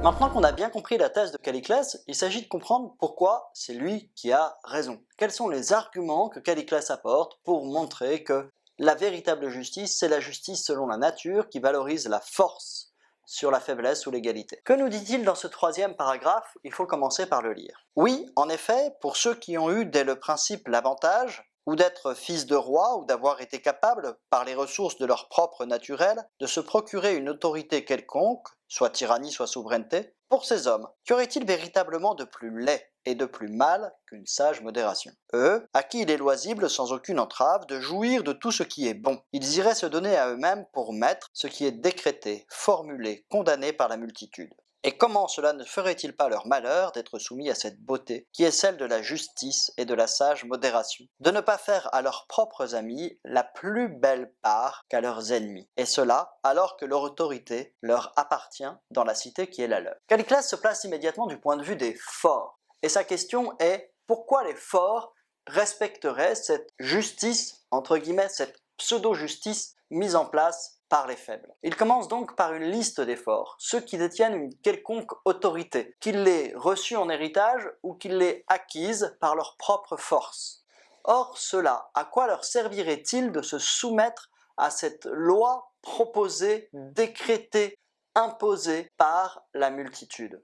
Maintenant qu'on a bien compris la thèse de Calliclès, il s'agit de comprendre pourquoi c'est lui qui a raison. Quels sont les arguments que Calliclès apporte pour montrer que la véritable justice, c'est la justice selon la nature qui valorise la force sur la faiblesse ou l'égalité. Que nous dit-il dans ce troisième paragraphe? Il faut commencer par le lire. Oui, en effet, pour ceux qui ont eu dès le principe l'avantage, ou d'être fils de roi, ou d'avoir été capables, par les ressources de leur propre naturel, de se procurer une autorité quelconque, soit tyrannie, soit souveraineté, pour ces hommes, qu'y aurait-il véritablement de plus laid et de plus mal qu'une sage modération? Eux, à qui il est loisible, sans aucune entrave, de jouir de tout ce qui est bon, ils iraient se donner à eux-mêmes pour maître ce qui est décrété, formulé, condamné par la multitude. Et comment cela ne ferait-il pas leur malheur d'être soumis à cette beauté, qui est celle de la justice et de la sage modération, de ne pas faire à leurs propres amis la plus belle part qu'à leurs ennemis, et cela alors que leur autorité leur appartient dans la cité qui est la leur. Calliclès se place immédiatement du point de vue des forts, et sa question est pourquoi les forts respecteraient cette justice, entre guillemets, cette pseudo-justice mise en place par les faibles. Il commence donc par une liste des forts, ceux qui détiennent une quelconque autorité, qu'ils l'aient reçue en héritage ou qu'ils l'aient acquise par leur propre force. Or, cela, à quoi leur servirait-il de se soumettre à cette loi proposée, décrétée, imposée par la multitude?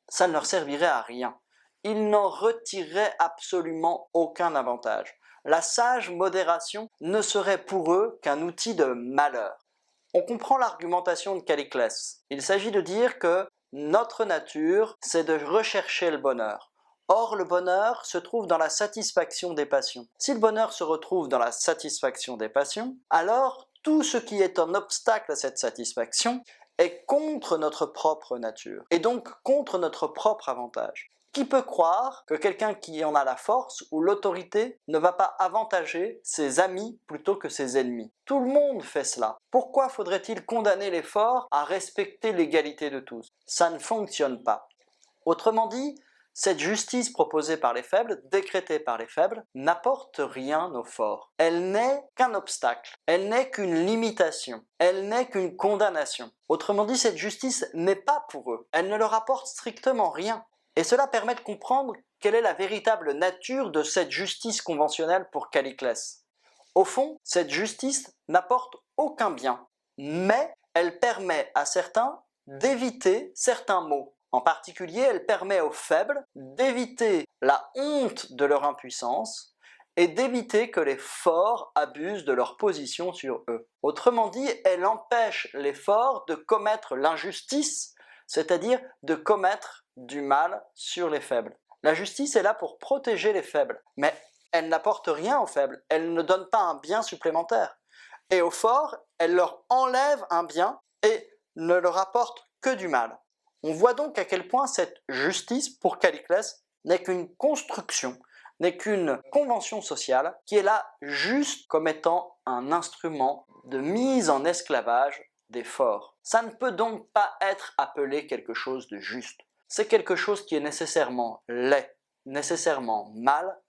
Ça ne leur servirait à rien. Ils n'en retireraient absolument aucun avantage. La sage modération ne serait pour eux qu'un outil de malheur. On comprend l'argumentation de Calliclès. Il s'agit de dire que notre nature, c'est de rechercher le bonheur. Or, le bonheur se trouve dans la satisfaction des passions. Si le bonheur se retrouve dans la satisfaction des passions, alors tout ce qui est un obstacle à cette satisfaction est contre notre propre nature, et donc contre notre propre avantage. Qui peut croire que quelqu'un qui en a la force ou l'autorité ne va pas avantager ses amis plutôt que ses ennemis? Tout le monde fait cela. Pourquoi faudrait-il condamner les forts à respecter l'égalité de tous? Ça ne fonctionne pas. Autrement dit, cette justice proposée par les faibles, décrétée par les faibles, n'apporte rien aux forts. Elle n'est qu'un obstacle, elle n'est qu'une limitation, elle n'est qu'une condamnation. Autrement dit, cette justice n'est pas pour eux, elle ne leur apporte strictement rien. Et cela permet de comprendre quelle est la véritable nature de cette justice conventionnelle pour Calliclès. Au fond, cette justice n'apporte aucun bien, mais elle permet à certains d'éviter certains maux. En particulier, elle permet aux faibles d'éviter la honte de leur impuissance et d'éviter que les forts abusent de leur position sur eux. Autrement dit, elle empêche les forts de commettre l'injustice, c'est-à-dire de commettre du mal sur les faibles. La justice est là pour protéger les faibles, mais elle n'apporte rien aux faibles, elle ne donne pas un bien supplémentaire. Et aux forts, elle leur enlève un bien et ne leur apporte que du mal. On voit donc à quel point cette justice, pour Calliclès, n'est qu'une construction, n'est qu'une convention sociale qui est là juste comme étant un instrument de mise en esclavage des forts. Ça ne peut donc pas être appelé quelque chose de juste. C'est quelque chose qui est nécessairement laid, nécessairement mal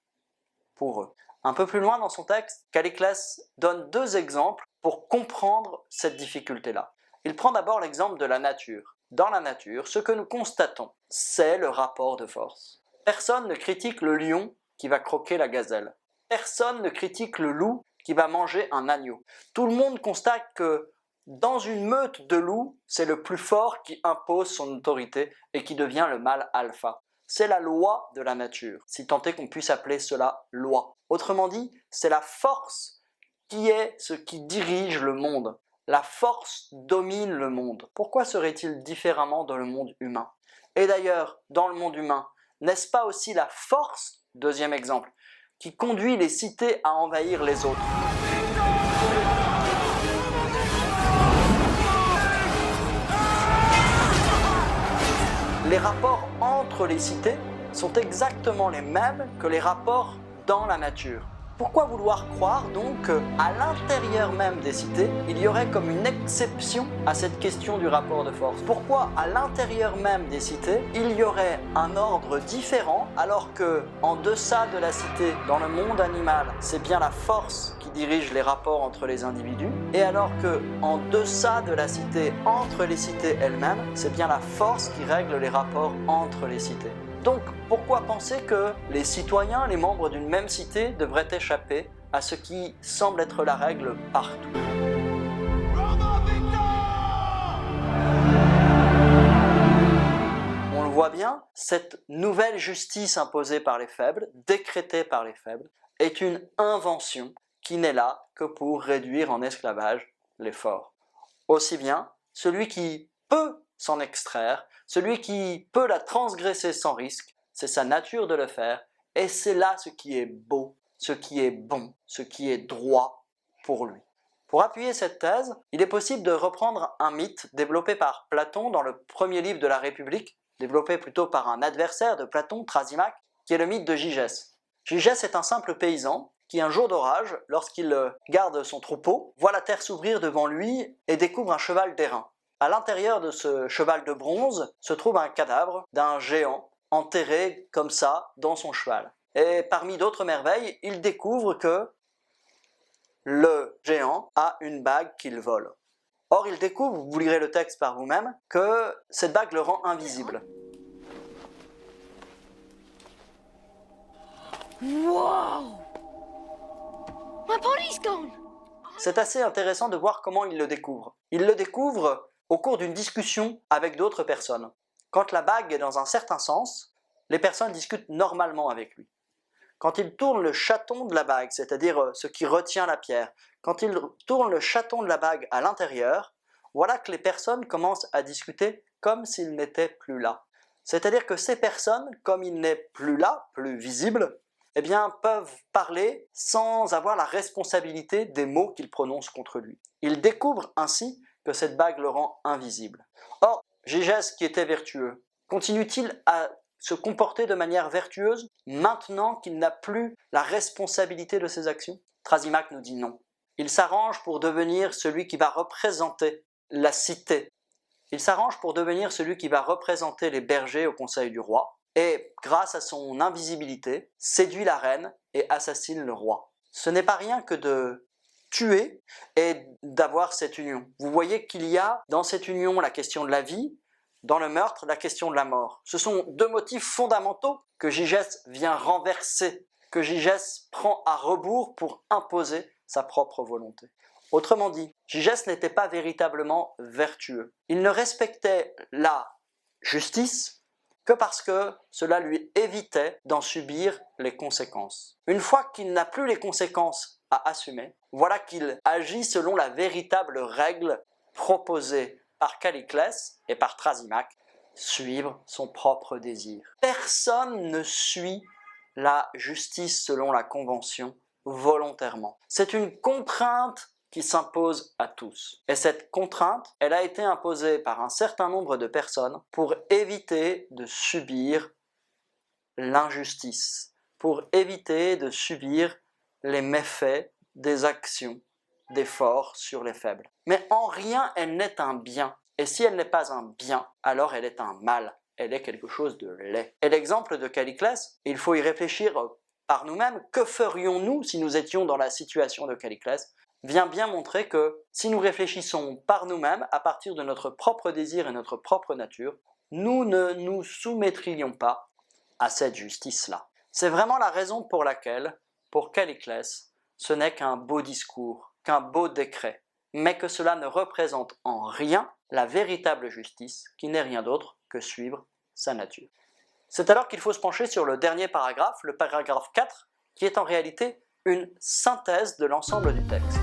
pour eux. Un peu plus loin dans son texte, Calliclès donne deux exemples pour comprendre cette difficulté-là. Il prend d'abord l'exemple de la nature. Dans la nature, ce que nous constatons, c'est le rapport de force. Personne ne critique le lion qui va croquer la gazelle. Personne ne critique le loup qui va manger un agneau. Tout le monde constate que dans une meute de loups, c'est le plus fort qui impose son autorité et qui devient le mâle alpha. C'est la loi de la nature, si tant est qu'on puisse appeler cela loi. Autrement dit, c'est la force qui est ce qui dirige le monde. La force domine le monde. Pourquoi serait-il différemment dans le monde humain? Et d'ailleurs, dans le monde humain, n'est-ce pas aussi la force, deuxième exemple, qui conduit les cités à envahir les autres? Les rapports entre les cités sont exactement les mêmes que les rapports dans la nature. Pourquoi vouloir croire donc qu'à l'intérieur même des cités, il y aurait comme une exception à cette question du rapport de force? Pourquoi à l'intérieur même des cités, il y aurait un ordre différent alors que en deçà de la cité, dans le monde animal, c'est bien la force qui dirige les rapports entre les individus, et alors que en deçà de la cité, entre les cités elles-mêmes, c'est bien la force qui règle les rapports entre les cités? Donc, pourquoi penser que les citoyens, les membres d'une même cité, devraient échapper à ce qui semble être la règle partout? On le voit bien, cette nouvelle justice imposée par les faibles, décrétée par les faibles, est une invention qui n'est là que pour réduire en esclavage les forts. Aussi bien, celui qui peut s'en extraire, celui qui peut la transgresser sans risque, c'est sa nature de le faire, et c'est là ce qui est beau, ce qui est bon, ce qui est droit pour lui. Pour appuyer cette thèse, il est possible de reprendre un mythe développé par Platon dans le premier livre de la République, développé plutôt par un adversaire de Platon, Thrasymachie, qui est le mythe de Gygès. Gygès est un simple paysan qui, un jour d'orage, lorsqu'il garde son troupeau, voit la terre s'ouvrir devant lui et découvre un cheval d'airain. À l'intérieur de ce cheval de bronze se trouve un cadavre d'un géant enterré comme ça dans son cheval. Et parmi d'autres merveilles, il découvre que le géant a une bague qu'il vole. Or, il découvre, vous lirez le texte par vous-même, que cette bague le rend invisible. Wow! My body's gone! C'est assez intéressant de voir comment il le découvre. Il le découvre au cours d'une discussion avec d'autres personnes. Quand la bague est dans un certain sens, les personnes discutent normalement avec lui. Quand il tourne le chaton de la bague, c'est-à-dire ce qui retient la pierre, quand il tourne le chaton de la bague à l'intérieur, voilà que les personnes commencent à discuter comme s'il n'était plus là. C'est-à-dire que ces personnes, comme il n'est plus là, plus visible, eh bien, peuvent parler sans avoir la responsabilité des mots qu'ils prononcent contre lui. Il découvre ainsi que cette bague le rend invisible. Or, Gygès, qui était vertueux, continue-t-il à se comporter de manière vertueuse maintenant qu'il n'a plus la responsabilité de ses actions? Thrasymachie nous dit non. Il s'arrange pour devenir celui qui va représenter la cité. Il s'arrange pour devenir celui qui va représenter les bergers au conseil du roi, et, grâce à son invisibilité, séduit la reine et assassine le roi. Ce n'est pas rien que de tuer et d'avoir cette union. Vous voyez qu'il y a dans cette union la question de la vie, dans le meurtre, la question de la mort. Ce sont deux motifs fondamentaux que Gygès vient renverser, que Gygès prend à rebours pour imposer sa propre volonté. Autrement dit, Gygès n'était pas véritablement vertueux. Il ne respectait la justice que parce que cela lui évitait d'en subir les conséquences. Une fois qu'il n'a plus les conséquences à assumer, voilà qu'il agit selon la véritable règle proposée par Calliclès et par Thrasymachie, suivre son propre désir. Personne ne suit la justice selon la convention volontairement. C'est une contrainte qui s'impose à tous. Et cette contrainte, elle a été imposée par un certain nombre de personnes pour éviter de subir l'injustice, pour éviter de subir les méfaits des actions des forts sur les faibles. Mais en rien elle n'est un bien. Et si elle n'est pas un bien, alors elle est un mal. Elle est quelque chose de laid. Et l'exemple de Calliclès, il faut y réfléchir par nous-mêmes. Que ferions-nous si nous étions dans la situation de Calliclès? Vient bien montrer que si nous réfléchissons par nous-mêmes, à partir de notre propre désir et notre propre nature, nous ne nous soumettrions pas à cette justice-là. C'est vraiment la raison pour laquelle, pour Calliclès, ce n'est qu'un beau discours, qu'un beau décret, mais que cela ne représente en rien la véritable justice, qui n'est rien d'autre que suivre sa nature. C'est alors qu'il faut se pencher sur le dernier paragraphe, le paragraphe 4, qui est en réalité une synthèse de l'ensemble du texte.